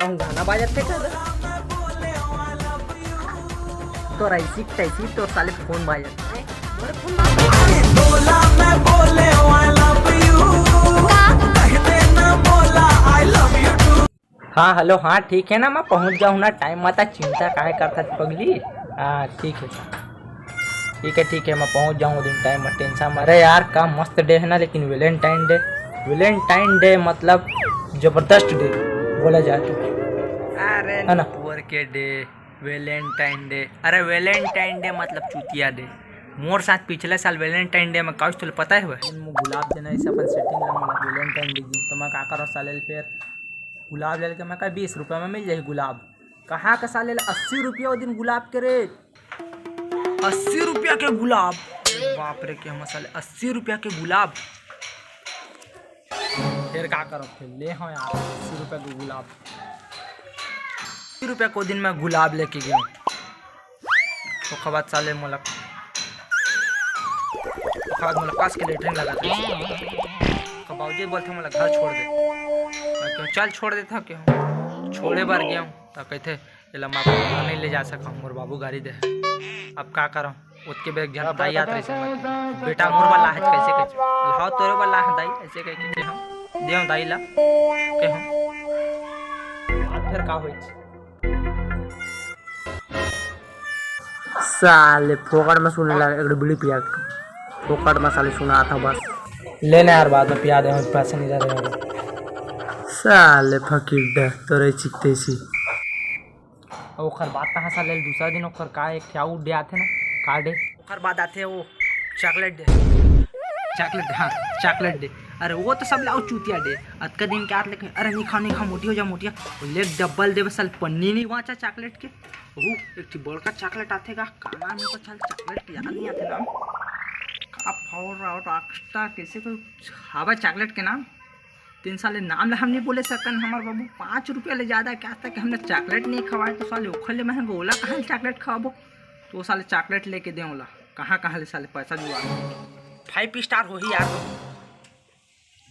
हूँ गाना बाजते कर तो रईसी तैसी तो साले फोन बाजत हाँ हेलो हाँ ठीक है ना, मैं पहुँच जाऊँ ना टाइम माता चिंता काहे करता पगली। हाँ ठीक है मैं पहुँच जाऊँ दिन टाइम में, टेंशन में। अरे यार का मस्त डे है ना, लेकिन वैलेंटाइन डे मतलब जबरदस्त डे बोला जाए तो, अरे है ना। टूर के डे वैलेंटाइन डे, अरे वैलेंटाइन डे मतलब चूतिया डे। मोर साथ पिछले साल वैलेंटाइन डे में काउच तुल पता है गुलाब देना ऐसे अपन सेटिंग ला मला वैलेंटाइन डे दिन तो मैं का करो साले फिर गुलाब ले के मैं का 20 रुपये में मिल जाए गुलाब। कहाँ का साले 80 रुपया वो दिन गुलाब के रेट। 80 रुपया के गुलाब, बाप रे क्या मसाले 80 रुपया के गुलाब। फिर का करो फिर ले हाँ यार 80 रुपये के गुलाब। 80 रुपया को दिन मैं गुलाब लेके गया तो खबाद साले मोला पास के लेटरिन लगा था। बाबूजी बोलते मोला घर छोड़ दे, मैं क्यों चल छोड़ देता क्यों छोड़े बार गया हूँ तो कहते लम्बा नहीं ले जा सका मोर बाबू गाड़ी दे। अब का करो उसके बैग जन दाई याद रही बेटा मोर वाला है कैसे कैसे हाँ तोरे वाला है दाई ऐसे कह के हम दे दाई ला के हम फिर का होई साले फोकट में सुने लगा एक बीड़ी पिया फोकट में साले सुना था बस लेना यार बाद में पिया दे पैसे नहीं दे रहे साले फकीर तोरे चिकते सी। ओखर बात कहाँ साले दूसरा दिन ओखर का एक क्या डे आते ना का डे ओखर बाद आते वो चॉकलेट डे हाँ चॉकलेट डे। अरे वो तो सब लाओ चूतिया डे अतका दिन क्या लेके अरे नहीं खा मोटी हो जा मोटिया ले डब्बल देवे साल पन्नी नहीं वाचा चॉकलेट के वो एक बड़का चॉकलेट आते का नाम है तो चल चॉकलेट याद नहीं आते नाम का फाउर आउट एक्स्ट्रा कैसे कोई हवा चॉकलेट के नाम 3 साल नाम हम नहीं बोले सकन हमारे बाबू 5 रुपया ले ज़्यादा क्या था कि हमने चॉकलेट नहीं खवाए तो साले उखले महंगा ओला कहाँ चॉकलेट खवाबो तो साले चॉकलेट लेके दे ओला कहाँ ले साले पैसा जुआ 5 स्टार हो ही यार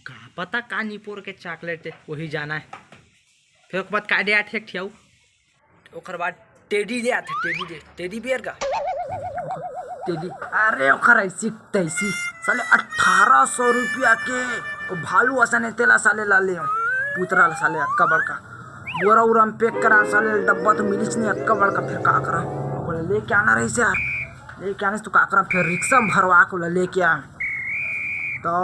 कहाँ पता का निपोर के चॉकलेट है वही जाना है। फिर उसके बाद का डे आते ठियाऊ ओकर बाद टेडी डे आते टेडी बियर का टेडी। अरे ओखर ऐसी तैसी साले 1800 रुपया के भालू असने तेला साले ला ले पुतरा साले अक्का बड़का बोरा उरा में पैक करा साले डब्बा तो मिलिच नहीं अक्का बड़का। फिर का करा बोले लेके आना रही से यार लेके आने से तो का करा फिर रिक्शा में भरवा को लेके आ तो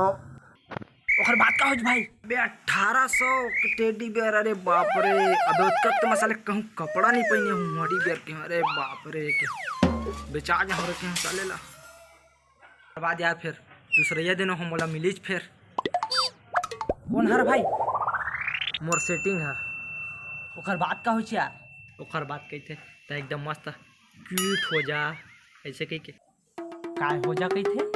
ओखर बात का हो भाई बे 1800 के टेडी बियर। अरे बाप रे अबे उसका तो मसाले कहूँ कपड़ा नहीं पहने हूँ मडी बियर के अरे बाप रे के बेचा जा हो रखे साले ला बाद यार फिर दूसरे दिन हम बोला मिलीज फिर कौन हर भाई मोर सेटिंग है ओखर बात का हो यार ओखर बात कहते तो एकदम मस्त क्यूट हो जा ऐसे कह के काय हो जा कही थे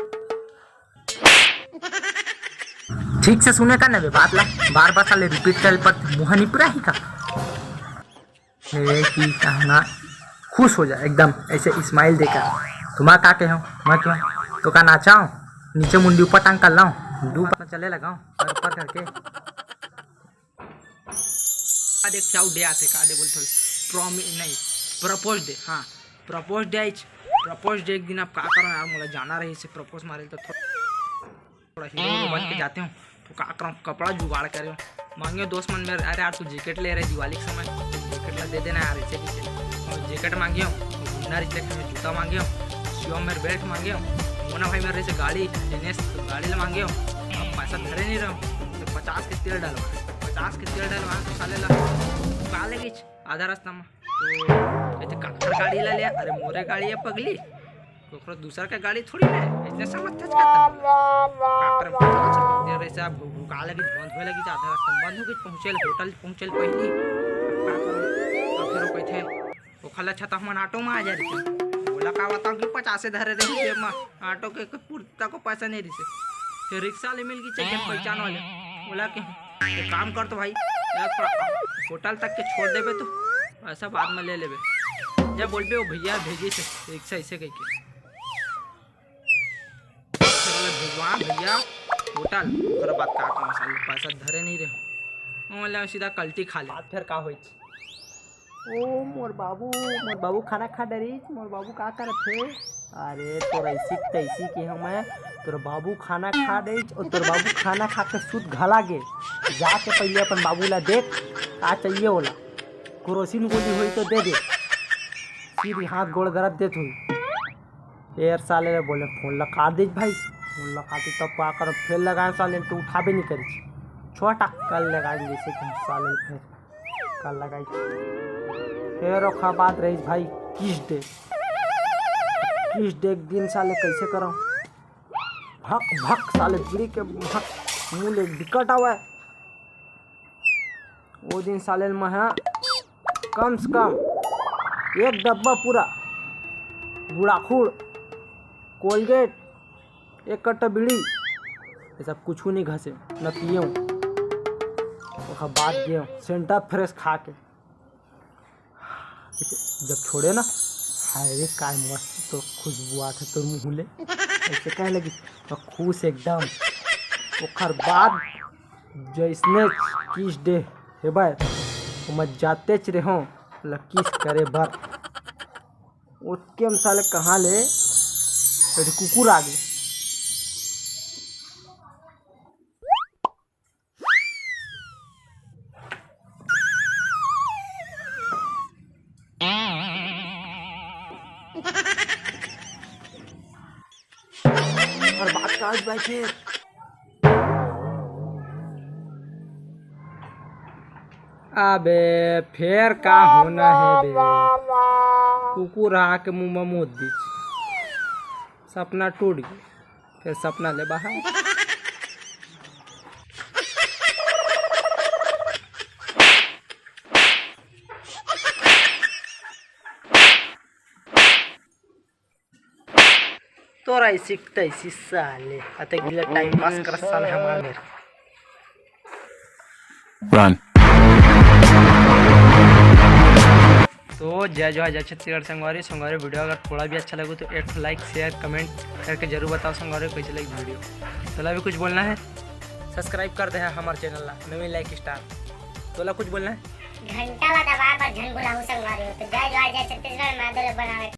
ठीक से सुने का ना बे बात ला बार बार साले रिपीट कर पर मुँह नहीं पूरा ही का की कहना खुश हो जा एकदम ऐसे स्माइल देकर तुम्हारा का के हो मैं क्यों तो का नाचाऊं नीचे मुंडी ऊपर टांग कर लाऊं दू पर चले लगाऊं और ऊपर करके देख क्या डे आते का डे बोलते नहीं प्रपोज डे। हाँ प्रपोज डे एक दिन आप का करो यार मुझे जाना रही से प्रपोज मारे तो थोड़ा हीरो बन के जाते हूँ तो का करूँ कपड़ा जुगाड़ करे मांगे दोस्त मन मेरे अरे यार तू जैकेट ले रहे दिवाली के समय जैकेट ला दे देना यार ऐसे जैकेट मांगे हूँ जूता मांगे हूँ शिवम मेरे बेल्ट मांगे हूँ मोना भाई मेरे से गाड़ी गाड़ी ला मांगे हूँ अब पैसा धरे नहीं रहा हूँ तो 50 के तेल डलवा तो साले ला का लगी आधा रास्ता में तो कहते गाड़ी ला लिया। अरे मोरे गाड़ी है पगली तो दूसरा का गाड़ी थोड़ी ना इतने समझ से आप का लगी बंद हो लगी आधा रास्ता बंद हो गई होटल पहुँचल पहली तो फिर वो कहते वो खला छता हम ऑटो में आ जा रही बोला का बताऊँ कि 50 धरे रही जेब में ऑटो के पूर्ता को पैसा नहीं रही फिर रिक्शा ले मिल गई चाहिए पहचान वाले बोला कि तो काम कर तो भाई होटल तक के छोड़ देवे तो ऐसा बाद में ले लेवे जब बोल वो भैया भेजी से रिक्शा ऐसे कह के भेजवा भैया होटल ओकर बाद का मसाले पैसा धरे नहीं रहे सीधा कल्टी खा ले। फिर का होई ओ मोर बाबू खाना खा डरी। मोर बाबू का करत थे? अरे तोर ऐसी तैसी के हम तोर बाबू खाना खा दे और तोर बाबू खाना खा के सुत घला गे। जाके पहले अपन बाबू ला देख का चाहिए ओला। क्रोसिन गोली हुई तो दे दे, सीधी हाथ गोड़ दर्द देत हुई। यार साले रे बोले फोन ला काट दे भाई, फोन ला काटी तब का कर फिर लगाए साले तो उठाबे नहीं करी। छोटा कल लगाएंगे जैसे कि साले फिर कल लगाई फिर ओखा बात रही भाई किस डे एक दिन साले कैसे करो भक भक साले बीड़ी के भक मुँह ले विकट आवा। वो दिन साले में है कम से कम एक डब्बा पूरा बुढ़ाखुड़ कोलगेट एक कट्टा बीड़ी ये सब कुछ नहीं घसे न पियो। बात गए सेंटा फ्रेश खा के जब छोड़े ना अरे काय मस्त तो खुशबू आते तो मुँह ले ऐसे कहे लगी तो खुश एकदम। ओखर बाद जैसने किस डे हे भाई मैं जाते च रहो किस करे बर उसके हम साले कहाँ ले कुकुर आ गए। और बात का आज भाई फिर अबे फिर का होना है बे कुकुर आके मुँह में मुद दी सपना टूट गया फिर सपना ले बाहर। तोरा सीखता इसी साले अते गिला टाइम पास कर साले हमारे रन। तो जय छत्तीसगढ़ संगवारी वीडियो अगर थोड़ा भी अच्छा लगे तो एक लाइक शेयर कमेंट करके जरूर बताओ संगवारी कैसे लगी वीडियो। तोला भी कुछ बोलना है? सब्सक्राइब कर दे हमारे चैनल ला नवीन लाइक स्टार। तोला कुछ बोलना है? घंटा ला दबा पर झन बुलाऊ संगवारी हो तो जय छत्तीसगढ़ माधुर बनावे।